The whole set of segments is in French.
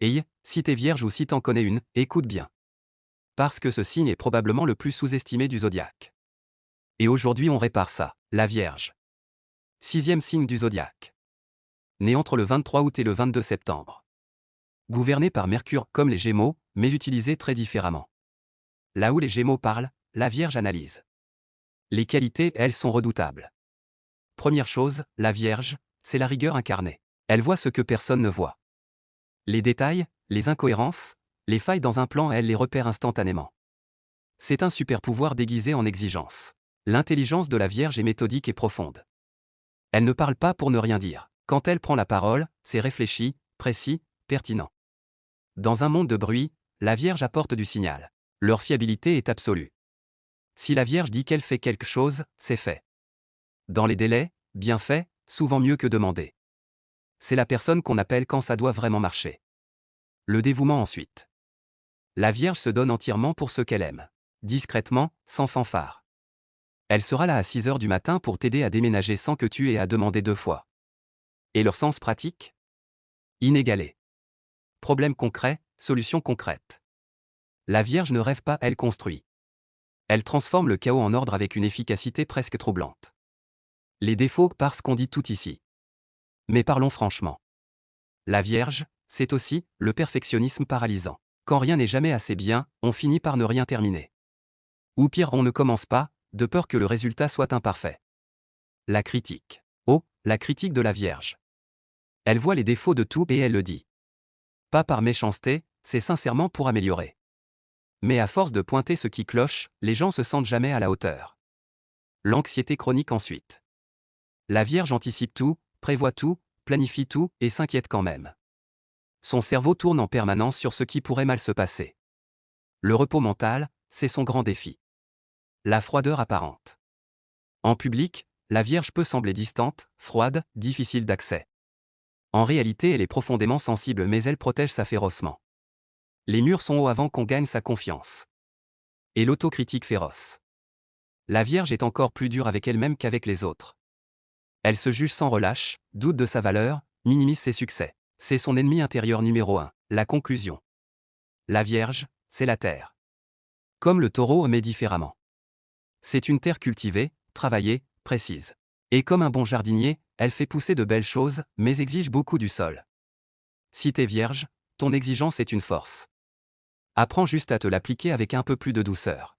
Et si t'es vierge ou si t'en connais une, écoute bien. Parce que ce signe est probablement le plus sous-estimé du zodiaque. Et aujourd'hui on répare ça, la Vierge. 6e signe du zodiaque. Né entre le 23 août et le 22 septembre. Gouverné par Mercure comme les Gémeaux, mais utilisé très différemment. Là où les Gémeaux parlent, la Vierge analyse. Les qualités, elles, sont redoutables. Première chose, la Vierge, c'est la rigueur incarnée. Elle voit ce que personne ne voit. Les détails, les incohérences, les failles dans un plan, elle les repère instantanément. C'est un super pouvoir déguisé en exigence. L'intelligence de la Vierge est méthodique et profonde. Elle ne parle pas pour ne rien dire. Quand elle prend la parole, c'est réfléchi, précis, pertinent. Dans un monde de bruit, la Vierge apporte du signal. Leur fiabilité est absolue. Si la Vierge dit qu'elle fait quelque chose, c'est fait. Dans les délais, bien fait, souvent mieux que demandé. C'est la personne qu'on appelle quand ça doit vraiment marcher. Le dévouement ensuite. La Vierge se donne entièrement pour ce qu'elle aime. Discrètement, sans fanfare. Elle sera là à 6 heures du matin pour t'aider à déménager sans que tu aies à demander 2 fois. Et leur sens pratique ? Inégalé. Problème concret, solution concrète. La Vierge ne rêve pas, elle construit. Elle transforme le chaos en ordre avec une efficacité presque troublante. Les défauts, parce qu'on dit tout ici. Mais parlons franchement. La Vierge, c'est aussi le perfectionnisme paralysant. Quand rien n'est jamais assez bien, on finit par ne rien terminer. Ou pire, on ne commence pas, de peur que le résultat soit imparfait. La critique. Oh, la critique de la Vierge. Elle voit les défauts de tout et elle le dit. Pas par méchanceté, c'est sincèrement pour améliorer. Mais à force de pointer ce qui cloche, les gens se sentent jamais à la hauteur. L'anxiété chronique ensuite. La Vierge anticipe tout, prévoit tout, planifie tout et s'inquiète quand même. Son cerveau tourne en permanence sur ce qui pourrait mal se passer. Le repos mental, c'est son grand défi. La froideur apparente. En public, la Vierge peut sembler distante, froide, difficile d'accès. En réalité, elle est profondément sensible, mais elle protège ça férocement. Les murs sont hauts avant qu'on gagne sa confiance. Et l'autocritique féroce. La Vierge est encore plus dure avec elle-même qu'avec les autres. Elle se juge sans relâche, doute de sa valeur, minimise ses succès. C'est son ennemi intérieur numéro 1. La conclusion. La Vierge, c'est la terre. Comme le taureau, mais différemment. C'est une terre cultivée, travaillée, précise. Et comme un bon jardinier, elle fait pousser de belles choses, mais exige beaucoup du sol. Si t'es vierge, ton exigence est une force. Apprends juste à te l'appliquer avec un peu plus de douceur.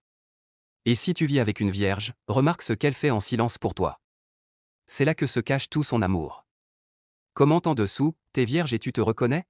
Et si tu vis avec une vierge, remarque ce qu'elle fait en silence pour toi. C'est là que se cache tout son amour. Commente en dessous, t'es vierge et tu te reconnais ?